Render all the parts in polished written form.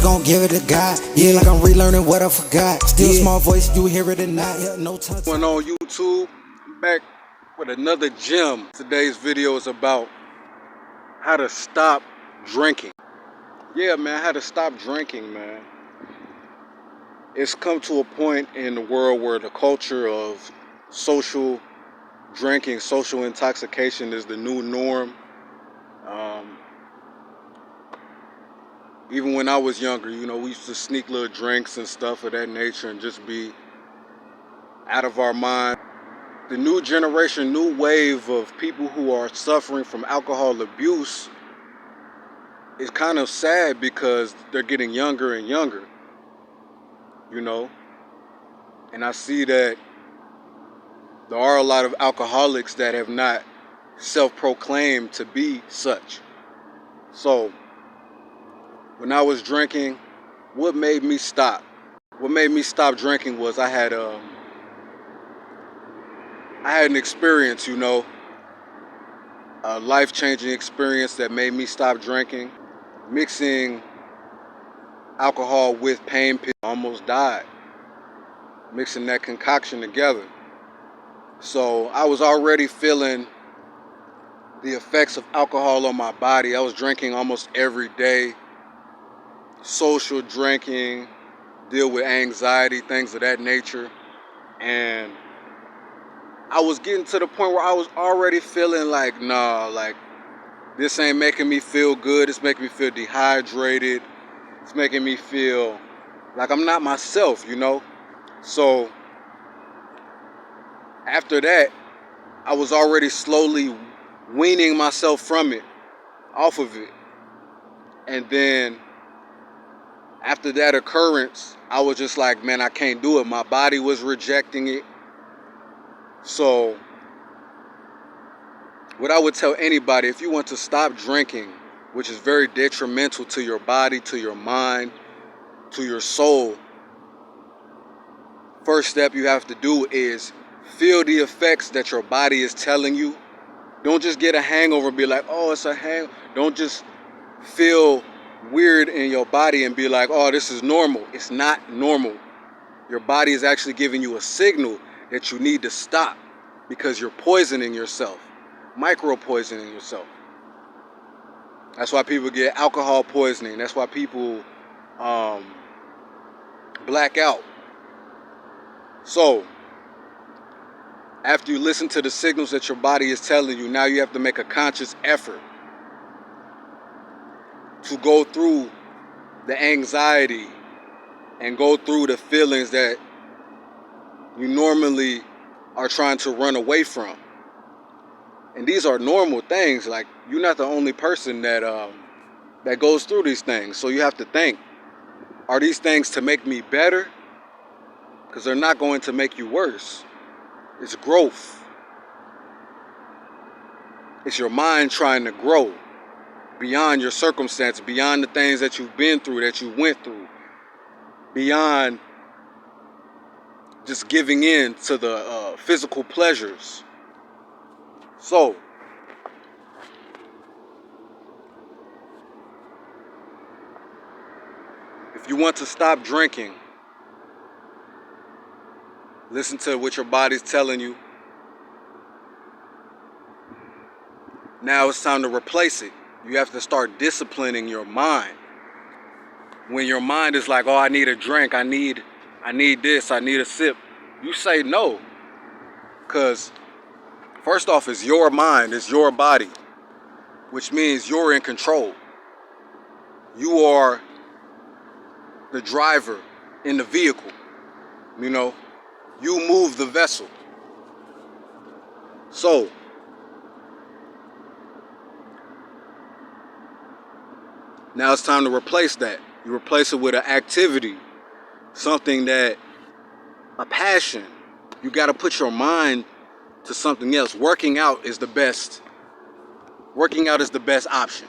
just gon' give it a God. Yeah, like I'm relearning what I forgot. Still small voice, you hear it or not. Yeah, no time. Going on YouTube, I'm back with another gem. Today's video is about how to stop drinking. Yeah, man, how to stop drinking, man. It's come to a point in the world where the culture of social drinking, social intoxication is the new norm. Even when I was younger, we used to sneak little drinks and stuff of that nature and just be out of our mind. The new generation, new wave of people who are suffering from alcohol abuse is kind of sad because they're getting younger and younger, And I see that there are a lot of alcoholics that have not self-proclaimed to be such. So, when I was drinking, what made me stop? What made me stop drinking was I had an experience, a life-changing experience that made me stop drinking. Mixing alcohol with pain pills, I almost died. Mixing that concoction together. So I was already feeling the effects of alcohol on my body. I was drinking almost every day. Social drinking, deal with anxiety, things of that nature. And I was getting to the point where I was already feeling like, nah, like this ain't making me feel good. It's making me feel dehydrated. It's making me feel like I'm not myself, So after that, I was already slowly weaning myself from it, off of it. And then after that occurrence, I was just like, man, I can't do it. My body was rejecting it. So what I would tell anybody, if you want to stop drinking, which is very detrimental to your body, to your mind, to your soul, first step you have to do is feel the effects that your body is telling you. Don't just get a hangover and be like, oh, it's a hangover. Don't just feel weird in your body and be like, oh, this is normal. It's not normal. Your body is actually giving you a signal that you need to stop because you're poisoning yourself, micro-poisoning yourself. That's why people get alcohol poisoning. That's why people black out. So, after you listen to the signals that your body is telling you, now you have to make a conscious effort to go through the anxiety and go through the feelings that you normally are trying to run away from. And these are normal things. Like, you're not the only person that goes through these things. So you have to think, are these things to make me better? Because they're not going to make you worse. It's growth. It's your mind trying to grow beyond your circumstance, beyond the things that you've been through, that you went through, beyond just giving in to the physical pleasures. So, if you want to stop drinking, listen to what your body's telling you. Now it's time to replace it. You have to start disciplining your mind. When your mind is like, oh, I need a drink, I need this, I need a sip, you say no. Because first off, it's your mind, it's your body, which means you're in control. You are the driver in the vehicle. You move the vessel. So, now it's time to replace that. You replace it with an activity, something that, a passion. You got to put your mind to something else. Working out is the best option.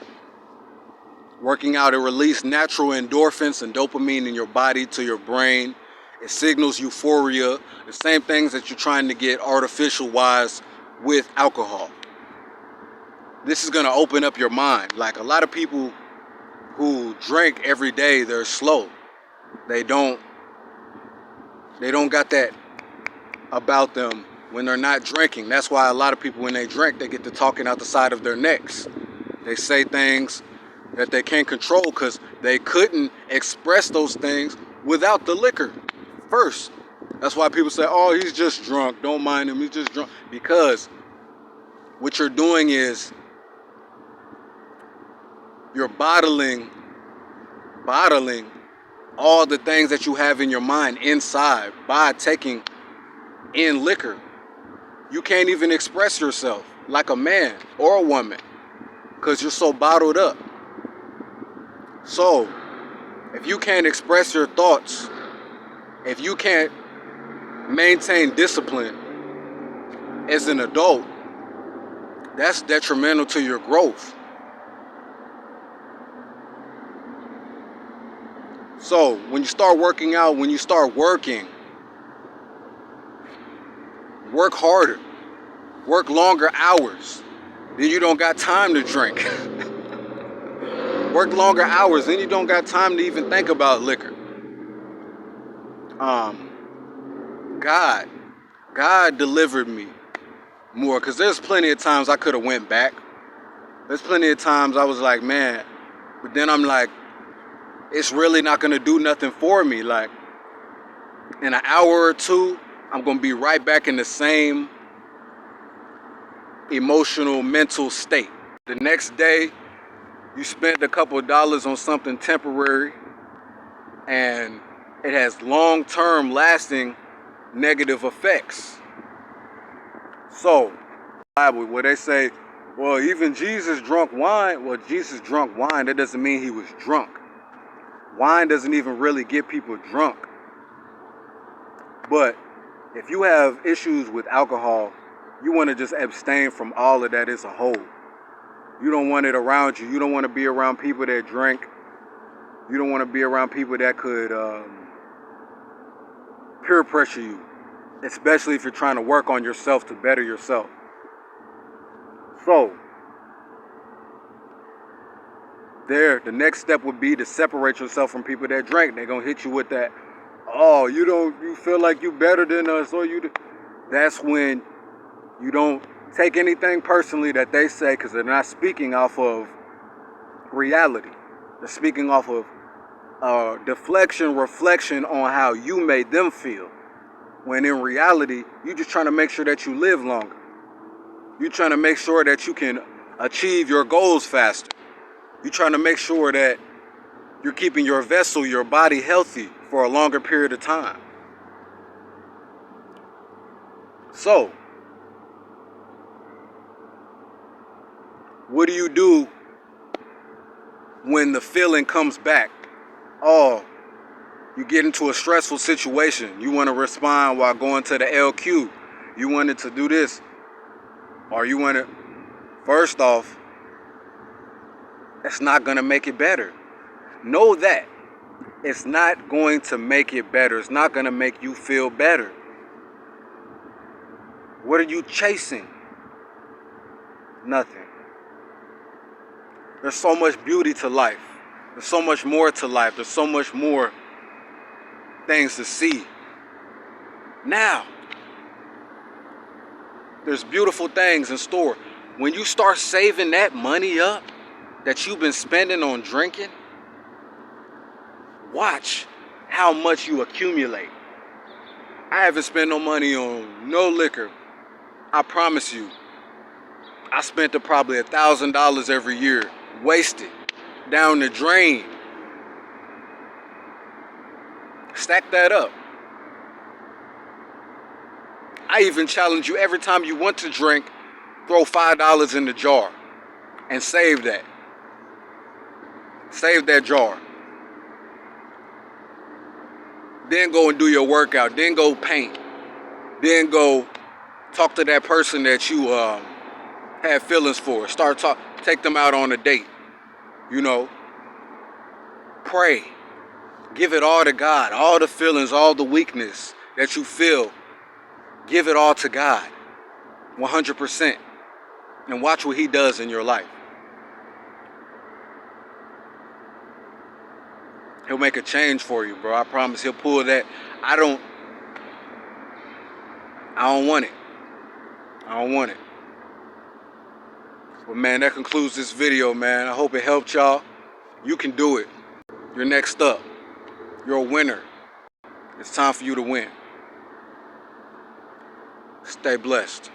Working out, it releases natural endorphins and dopamine in your body to your brain. It signals euphoria, the same things that you're trying to get artificial-wise with alcohol. This is going to open up your mind. Like, a lot of people who drink every day, they're slow. They don't got that about them when they're not drinking. That's why a lot of people, when they drink, they get to talking out the side of their necks. They say things that they can't control because they couldn't express those things without the liquor first. That's why people say, oh, he's just drunk, don't mind him, he's just drunk. Because what you're doing is you're bottling all the things that you have in your mind inside by taking in liquor. You can't even express yourself like a man or a woman because you're so bottled up. So, if you can't express your thoughts, if you can't maintain discipline as an adult, that's detrimental to your growth. So, when you start working out, when you start working, work harder, work longer hours, then you don't got time to drink. Work longer hours, then you don't got time to even think about liquor. God delivered me more, because there's plenty of times I could have went back. There's plenty of times I was like, man, but then I'm like, it's really not gonna do nothing for me. Like, in an hour or two, I'm gonna be right back in the same emotional, mental state. The next day, you spent a couple of dollars on something temporary, and it has long-term lasting negative effects. So, Bible, where they say, well, even Jesus drunk wine. Well, Jesus drunk wine, that doesn't mean he was drunk. Wine doesn't even really get people drunk. But if you have issues with alcohol, you want to just abstain from all of that as a whole. You don't want it around you. You don't want to be around people that drink. You don't want to be around people that could peer pressure you, especially if you're trying to work on yourself to better yourself. So, the next step would be to separate yourself from people that drink. They're going to hit you with that, oh, you feel like you better than us, or you do. That's when you don't take anything personally that they say, because they're not speaking off of reality. They're speaking off of reflection on how you made them feel. When in reality, you're just trying to make sure that you live longer. You're trying to make sure that you can achieve your goals faster. You're trying to make sure that you're keeping your vessel, your body healthy for a longer period of time. So, what do you do when the feeling comes back? Oh, you get into a stressful situation. You want to respond while going to the LQ. You wanted to do this. Or you want to, first off, it's not going to make it better. Know that. It's not going to make it better. It's not going to make you feel better. What are you chasing? Nothing. There's so much beauty to life. There's so much more to life. There's so much more things to see. Now, there's beautiful things in store. When you start saving that money up that you've been spending on drinking, watch how much you accumulate. I haven't spent no money on no liquor. I promise you, I spent probably $1,000 every year, wasted, down the drain. Stack that up. I even challenge you, every time you want to drink, throw $5 in the jar and save that. Save that jar. Then go and do your workout. Then go paint. Then go talk to that person that you had feelings for. Take them out on a date. You know, pray. Give it all to God. All the feelings, all the weakness that you feel, give it all to God. 100%. And watch what he does in your life. He'll make a change for you, bro. I promise he'll pull that. I don't want it. I don't want it. Well, man, that concludes this video, man. I hope it helped y'all. You can do it. You're next up. You're a winner. It's time for you to win. Stay blessed.